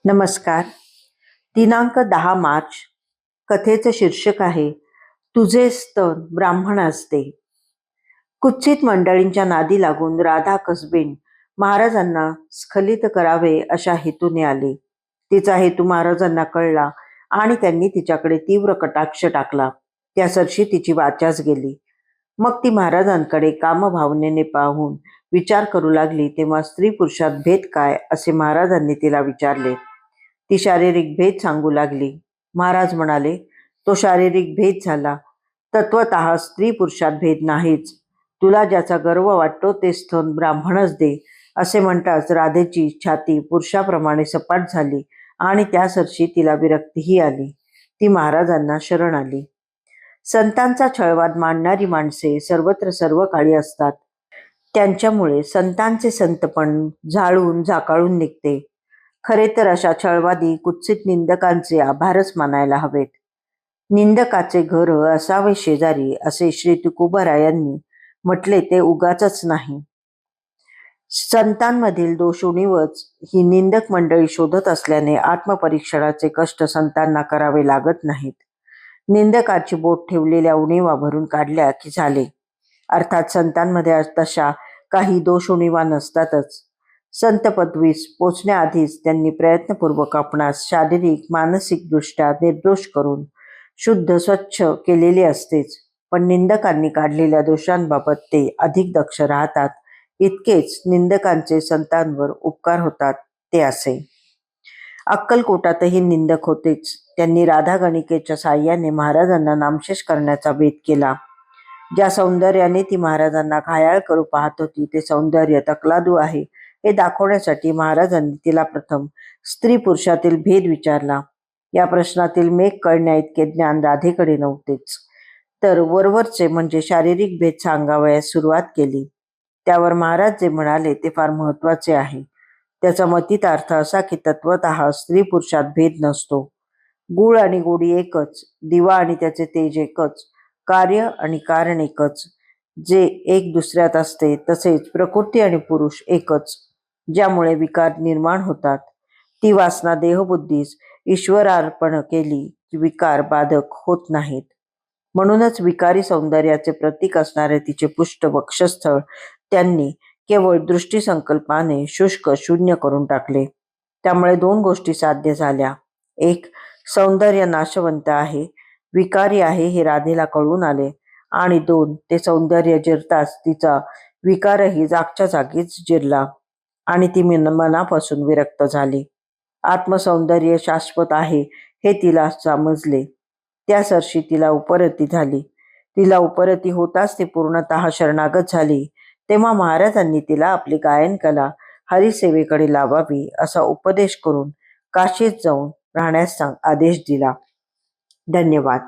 नमस्कार. दिनांक 10 मार्च. कथेचं शीर्षक आहे तुझे स्तन ब्राह्मण असते. कुत्सित मंडळींच्या नादी लागून राधा कसबेन महाराजांना स्खलित करावे अशा हेतूने आली. तिचा हेतू महाराजांना कळला आणि त्यांनी तिच्याकडे तीव्र कटाक्ष टाकला. त्यासरशी तिची वाचाच गेली. मग ती महाराजांकडे कामभावनेने पाहून विचार करू लागली. तेव्हा स्त्री पुरुषात भेद काय असे महाराजांनी तिला विचारले. ती शारीरिक भेद सांगू लागली. महाराज म्हणाले, तो शारीरिक भेद झाला. तत्वतः स्त्री पुरुषात भेद नाहीच. तुला ज्याचा गर्व वाटतो ते स्तन ब्राह्मणच दे. असे म्हणताच राधेची छाती पुरुषाप्रमाणे सपाट झाली आणि त्यासरशी तिला विरक्तीही आली. ती महाराजांना शरण आली. संतांचा छळवाद मांडणारी माणसे सर्वत्र सर्व काळी असतात. त्यांच्यामुळे संतांचे संतपण झाळून झाकाळून निघते. खरे तर अशा छळवादी कुत्सित निंदकांचे आभारच मानायला हवेत. निंदकाचे घर असावे शेजारी असे श्री तुकोबारायांनी म्हटले ते उगाचच नाही. संतांमधील दोष उणीवच ही निंदक मंडळी शोधत असल्याने आत्मपरीक्षणाचे कष्ट संतांना करावे लागत नाहीत. निंदकाची बोट ठेवलेल्या उणीवा भरून काढल्या की झाले. अर्थात संतांमध्ये तशा काही दोष उणीवा नसतातच. संत पदवीस पोचण्याआधीच त्यांनी प्रयत्नपूर्वक आपणास शारीरिक मानसिक दृष्ट्या निर्दोष करून शुद्ध स्वच्छ केलेले असतेच. पण निंदकांनी काढलेल्या दोषांबाबत ते अधिक दक्ष राहतात. इतकेच निंदकांचे संतांवर उपकार होतात ते असे. अक्कलकोटातही निंदक होतेच. त्यांनी राधा गणिकेच्या साह्याने महाराजांना नामशेष करण्याचा बेत केला. ज्या सौंदर्याने ती महाराजांना घायाळ करू पाहत होती ते सौंदर्य तकलादू आहे हे दाखवण्यासाठी महाराजांनी तिला प्रथम स्त्री पुरुषातील भेद विचारला. या प्रश्नातील मेघ कळण्या इतके ज्ञान राधेकडे नव्हतेच. तर वरवरचे म्हणजे शारीरिक भेद सांगावयास सुरुवात केली. त्यावर महाराज जे म्हणाले ते फार महत्वाचे आहे. त्याचा मतितार्थ असा की तत्वतः स्त्री पुरुषात भेद नसतो. गुळ आणि गोडी एकच, दिवा आणि त्याचे तेज एकच, कार्य आणि कारण एकच. जे एक दुसऱ्यात असते तसेच प्रकृती आणि पुरुष एकच, ज्यामुळे विकार निर्माण होतात. ती वासना देहबुद्धीस ईश्वरार्पण केली की विकार बाधक होत नाहीत. म्हणूनच विकारी सौंदर्याचे प्रतीक असणारे तिचे पुष्ट वक्षस्थळ त्यांनी केवळ दृष्टीसंकल्पाने शुष्क शून्य करून टाकले. त्यामुळे दोन गोष्टी साध्य झाल्या. एक, सौंदर्य नाशवंत आहे, विकारी आहे हे राधेला कळून आले. आणि दोन, ते सौंदर्य जिरताच तिचा विकारही जागच्या जागीच जिरला आणि ती मनापासून विरक्त झाली. आत्मसौंदर्य शाश्वत आहे हे तिला समजले. त्यासरशी तिला उपरती झाली. तिला उपरती होताच ती पूर्णतः शरणागत झाली. तेव्हा महाराजांनी तिला आपली गायन कला हरिसेवेकडे लावावी असा उपदेश करून काशीत जाऊन राहण्यास आदेश दिला. धन्यवाद.